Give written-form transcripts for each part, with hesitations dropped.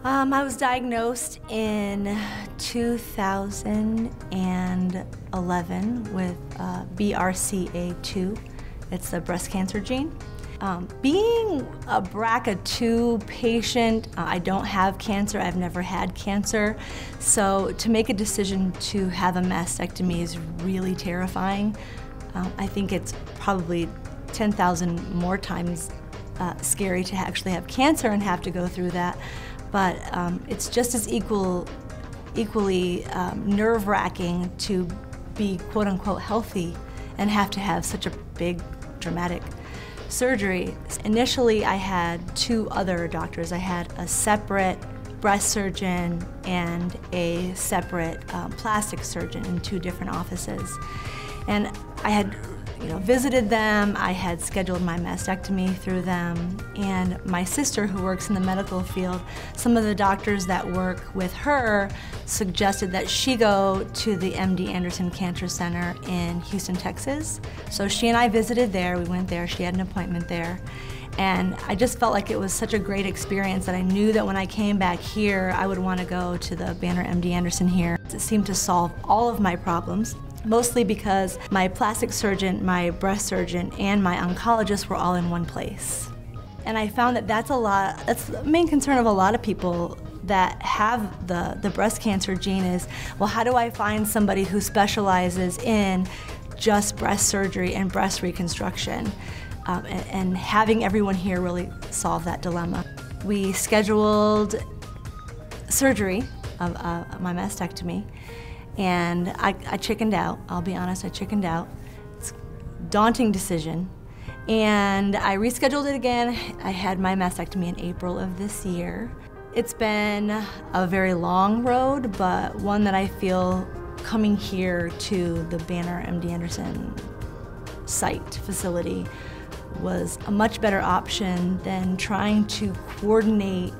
I was diagnosed in 2011 with BRCA II. It's the breast cancer gene. Being a BRCA II patient, I don't have cancer, I've never had cancer, so to make a decision to have a mastectomy is really terrifying. I think it's probably 10,000 more times scary to actually have cancer and have to go through that, but it's just as equally nerve-wracking to be quote-unquote healthy and have to have such a big, dramatic surgery. Initially, I had two other doctors. I had a separate breast surgeon and a separate plastic surgeon in two different offices. And I had visited them, I had scheduled my mastectomy through them, and my sister, who works in the medical field, some of the doctors that work with her suggested that she go to the MD Anderson Cancer Center in Houston, Texas. So she and I visited there, we went there, she had an appointment there, and I just felt like it was such a great experience that I knew that when I came back here, I would want to go to the Banner MD Anderson here. It seemed to solve all of my problems. Mostly because my plastic surgeon, my breast surgeon, and my oncologist were all in one place. And I found that that's the main concern of a lot of people that have the breast cancer gene is, well, how do I find somebody who specializes in just breast surgery and breast reconstruction? And having everyone here really solved that dilemma. We scheduled surgery of my mastectomy. And I chickened out, I'll be honest, I chickened out. It's a daunting decision. And I rescheduled it again. I had my mastectomy in April of this year. It's been a very long road, but one that I feel coming here to the Banner MD Anderson site facility was a much better option than trying to coordinate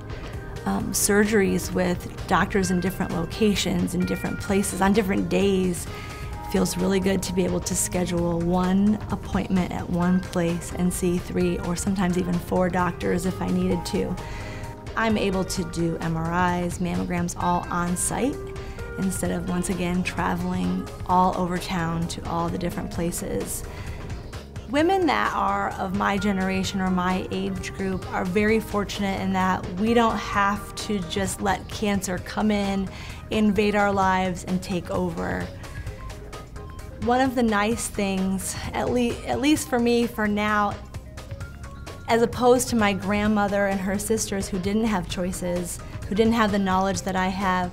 surgeries with doctors in different locations, in different places, on different days. It feels really good to be able to schedule one appointment at one place and see 3 or sometimes even 4 doctors if I needed to. I'm able to do MRIs, mammograms all on site instead of once again traveling all over town to all the different places. Women that are of my generation or my age group are very fortunate in that we don't have to just let cancer come in, invade our lives, and take over. One of the nice things, at least for me for now, as opposed to my grandmother and her sisters who didn't have choices, who didn't have the knowledge that I have,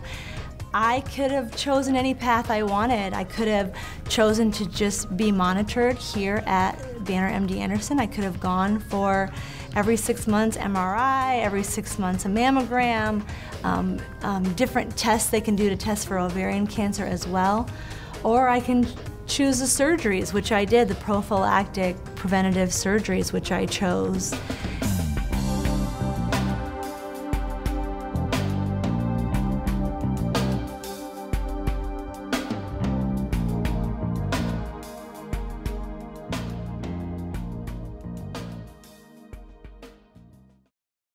I could have chosen any path I wanted. I could have chosen to just be monitored here at Banner MD Anderson. I could have gone for every 6 months MRI, every 6 months a mammogram, different tests they can do to test for ovarian cancer as well. Or I can choose the surgeries, which I did, the prophylactic preventative surgeries, which I chose.